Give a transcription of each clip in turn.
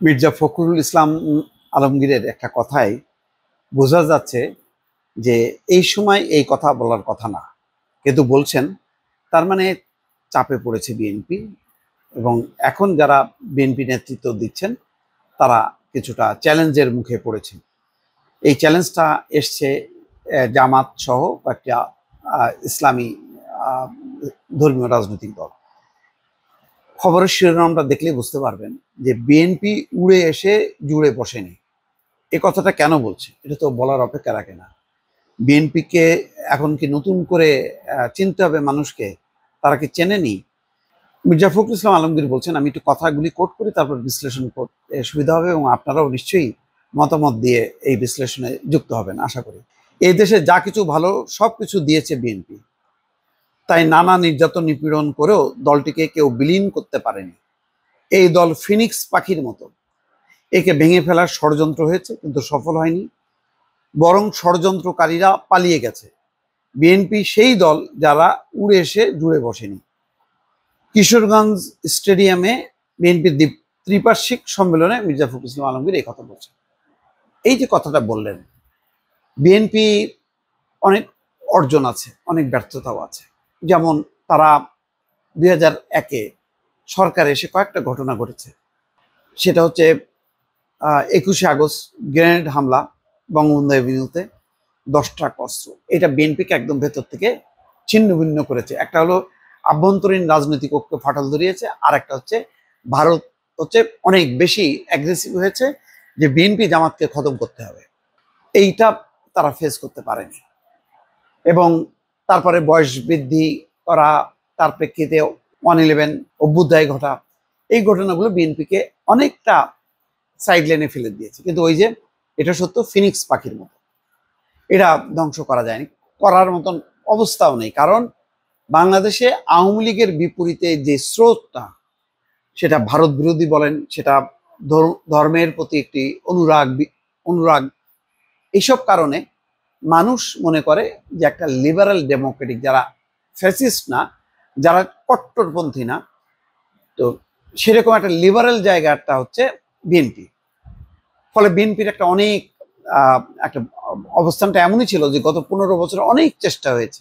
মির্জা ফখরুল ইসলাম আলমগীরের একটা কথায় বোঝা যাচ্ছে যে এই সময় এই কথা বলার কথা না, কিন্তু বলছেন। তার মানে চাপে পড়েছে বিএনপি, এবং এখন যারা বিএনপি নেতৃত্ব দিচ্ছেন তারা কিছুটা চ্যালেঞ্জের মুখে পড়েছে। এই চ্যালেঞ্জটা এসছে জামাত সহ একটা ইসলামী আহ, ধর্মীয় রাজনৈতিক দল। খবরের শিরোনামটা দেখলে বুঝতে পারবেন যে বিএনপি উড়ে এসে জুড়ে বসেনি। এ কথাটা কেন বলছে এটা তো বলার অপেক্ষা রাখে না। বিএনপিকে এখন কি নতুন করে চিনতে হবে মানুষকে? তারা কি চেনেনি? মির্জা ফখরুল ইসলাম আলমগীর বলছেন, আমি একটু কথাগুলি কোট করি, তারপর বিশ্লেষণ করতে সুবিধা হবে, এবং আপনারাও নিশ্চয়ই মতামত দিয়ে এই বিশ্লেষণে যুক্ত হবেন আশা করি। এই দেশে যা কিছু ভালো সব কিছু দিয়েছে বিএনপি, তাই নানা নির্যাতন নিপীড়ন করেও দলটিকে কেউ বিলীন করতে পারেনি। এই দল ফিনিক্স পাখির মতো, একে ভেঙে ফেলার ষড়যন্ত্র হয়েছে কিন্তু সফল হয়নি, বরং ষড়যন্ত্রকারীরা পালিয়ে গেছে। বিএনপি সেই দল যারা উড়ে এসে জুড়ে বসেনি। কিশোরগঞ্জ স্টেডিয়ামে বিএনপির ত্রিপার্শ্বিক সম্মেলনে মির্জা ফখরুল ইসলাম আলমগীর এই কথা বলছেন। এই যে কথাটা বললেন, বিএনপি অনেক অর্জন আছে, অনেক ব্যর্থতাও আছে। যেমন তারা 2001-এ সরকার এসে কয়েকটা ঘটনা ঘটেছে। সেটা হচ্ছে 21শে আগস্ট গ্রেনেড হামলা বঙ্গবন্ধু এভিনিউতে, 10 ট্রাক অস্ত্র। এটা বিএনপিকে একদম ভেতর থেকে ছিন্ন ভিন্ন করেছে। একটা হলো আভ্যন্তরীণ রাজনৈতিক ঐক্য ফাটল ধরিয়েছে, আর একটা হচ্ছে ভারত হচ্ছে অনেক বেশি অ্যাগ্রেসিভ হয়েছে যে বিএনপি জামাতকে খতম করতে হবে। এইটা তারা ফেস করতে পারেনি। এবং তারপরে বয়স বৃদ্ধি করা, তার প্রেক্ষিতে 111 অভ্যুদয় ঘটা, এই ঘটনাগুলো বিএনপিকে অনেকটা সাইড লাইনে ফেলে দিয়েছে। কিন্তু ওই যে এটা সত্য, ফিনিক্স পাখির মতো এটা ধ্বংস করা যায়নি, করার মতন অবস্থাও নেই। কারণ বাংলাদেশে আওয়ামী লীগের বিপরীতে যে স্রোতটা, সেটা ভারত বিরোধী বলেন, সেটা ধর্মের প্রতি একটি অনুরাগ, এইসব কারণে মানুষ মনে করে যে একটা লিবারাল ডেমোক্রেটিক, যারা ফ্যাসিস্ট না, যারা কট্টরপন্থী না, তো সেরকম একটা লিবারেল জায়গাটা হচ্ছে বিএনপি। ফলে বিএনপির একটা অনেক একটা অবস্থানটা এমনই ছিল যে গত 15 বছর অনেক চেষ্টা হয়েছে।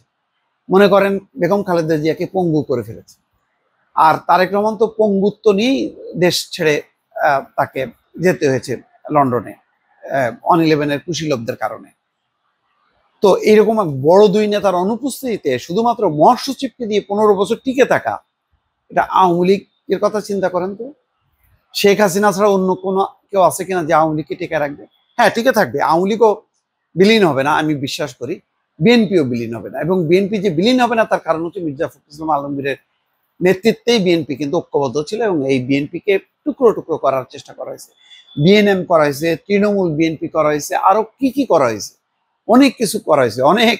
মনে করেন বেগম খালেদা জিয়াকে পঙ্গু করে ফেলেছে, আর তারেক রহমান তো পঙ্গুত্ব নিয়েই দেশ ছেড়ে তাকে যেতে হয়েছে লন্ডনে 111-এর কুশীলবদের কারণে। তো এইরকম এক বড় দুই নেতার অনুপস্থিতিতে শুধুমাত্র মহাসচিবকে দিয়ে 15 বছর টিকে থাকা, এটা আওয়ামী লীগের কথা চিন্তা করেন তো। শেখ হাসিনা ছাড়া অন্য কোনো কেউ আছে কিনা যে আওয়ামী লীগকে টিকে রাখবে? হ্যাঁ, টিকে থাকবে, আওয়ামী লীগও বিলীন হবে না, আমি বিশ্বাস করি। বিএনপিও বিলীন হবে না, এবং বিএনপি যে বিলীন হবে না তার কারণ হচ্ছে মির্জা ফখরুল ইসলাম আলমগীরের নেতৃত্বেই বিএনপি কিন্তু ঐক্যবদ্ধ ছিল, এবং এই বিএনপিকে টুকরো টুকরো করার চেষ্টা করা হয়েছে। বিএনএম করা হয়েছে, তৃণমূল বিএনপি করা হয়েছে, আরো কি কি করা হয়েছে, অনেক কিছু করা হয়েছে, অনেক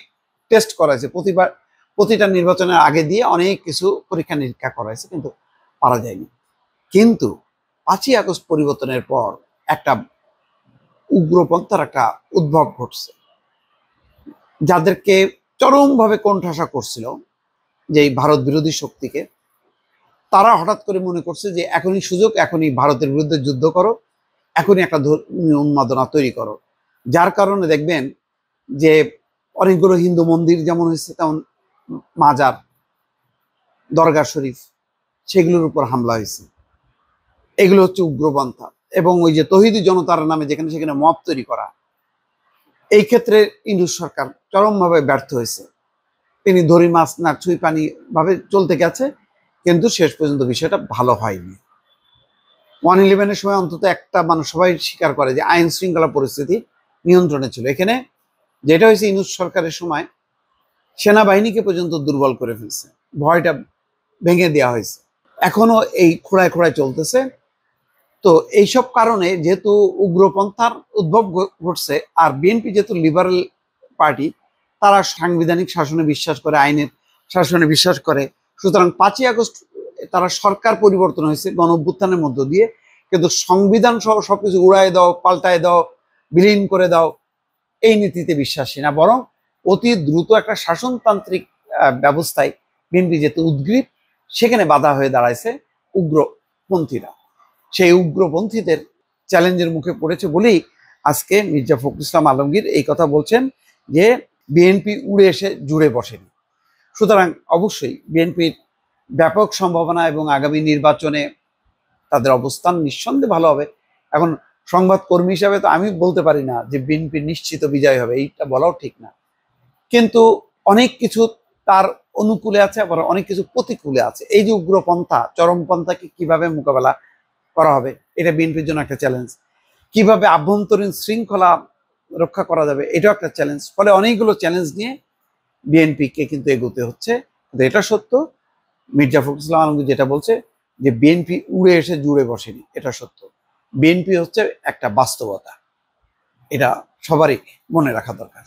টেস্ট করা হয়েছে। প্রতিটা নির্বাচনের আগে দিয়ে অনেক কিছু পরীক্ষা নিরীক্ষা করা হয়েছে, কিন্তু পারা যায়নি। কিন্তু 5ই আগস্ট পরিবর্তনের পর একটা উগ্রপন্থার একটা উদ্ভব ঘটছে, যাদেরকে চরমভাবে কোণঠাসা করছিল যে এই ভারত বিরোধী শক্তিকে। তারা হঠাৎ করে মনে করছে যে এখনই সুযোগ, এখনই ভারতের বিরুদ্ধে যুদ্ধ করো, এখনই একটা উন্মাদনা তৈরি করো। যার কারণে দেখবেন যে অনেকগুলো হিন্দু মন্দির যেমন হয়েছে, তেমন মাজার, দরগা শরীফ, সেগুলোর উপর হামলা হয়েছে। এগুলো হচ্ছে উগ্রপন্থা। এবং ওই যে তৌহিদি জনতার নামে যেখানে সেখানে মব তৈরি করা, এই ক্ষেত্রে ইউনূস সরকার চরমভাবে ব্যর্থ হয়েছে। তিনি দড়ি মাছ না ছুঁই পানি ভাবে চলতে গেছে, কিন্তু শেষ পর্যন্ত বিষয়টা ভালো হয়নি। 111-এর সময় অন্তত একটা মানুষ সবাই স্বীকার করে যে আইন শৃঙ্খলা পরিস্থিতি নিয়ন্ত্রণে ছিল। এখানে যেটা হয়েছে, ইউনূস সরকারের সময় সেনাবাহিনীকে পর্যন্ত দুর্বল করে ফেলছে, ভয়টা ভেঙে দেওয়া হয়েছে। এখনো এই খোঁড়ায় খোঁড়ায় চলতেছে। তো এইসব কারণে যেহেতু উগ্রপন্থার উদ্ভব ঘটছে, আর বিএনপি যেহেতু লিবারেল পার্টি, তারা সাংবিধানিক শাসনে বিশ্বাস করে, আইনের শাসনে বিশ্বাস করে, সুতরাং 5ই আগস্ট তারা সরকার পরিবর্তন হয়েছে গণ অভ্যুত্থানের মধ্য দিয়ে, কিন্তু সংবিধান সহ সবকিছু উড়ায় দাও, পাল্টায় দাও, বিলীন করে দাও, এই নীতিতে বিশ্বাসী না। বরং অতি দ্রুত একটা শাসনতান্ত্রিক ব্যবস্থায় বিএনপি যেহেতু উদ্গ্রীব, সেখানে বাধা হয়ে দাঁড়াইছে উগ্রপন্থীরা। সেই উগ্রপন্থীদের চ্যালেঞ্জের মুখে পড়েছে বলেই আজকে মির্জা ফখরুল ইসলাম আলমগীর এই কথা বলছেন যে বিএনপি উড়ে এসে জুড়ে বসেনি। সুতরাং অবশ্যই বিএনপির ব্যাপক সম্ভাবনা এবং আগামী নির্বাচনে তাদের অবস্থান নিঃসন্দেহে ভালো হবে। এখন সংবাদকর্মী হিসাবে তো আমি বলতে পারি না যে বিএনপি নিশ্চিত বিজয় হবে, এইটা বলাও ঠিক না। কিন্তু অনেক কিছু তার অনুকূলে আছে, আবার অনেক কিছু প্রতিকূলে আছে। এই যে উগ্রপন্থা, চরমপন্থাকে কিভাবে মোকাবেলা করা হবে, এটা বিএনপির জন্য একটা চ্যালেঞ্জ। কিভাবে আভ্যন্তরীণ শৃঙ্খলা রক্ষা করা যাবে, এটাও একটা চ্যালেঞ্জ। ফলে অনেকগুলো চ্যালেঞ্জ নিয়ে বিএনপিকে কিন্তু এগোতে হচ্ছে। কিন্তু এটা সত্য, মির্জা ফখরুল ইসলাম আলমগীর যেটা বলছে যে বিএনপি উড়ে এসে জুড়ে বসেনি, এটা সত্য। বিএনপি হচ্ছে একটা বাস্তবতা, এটা সবারই মনে রাখা দরকার।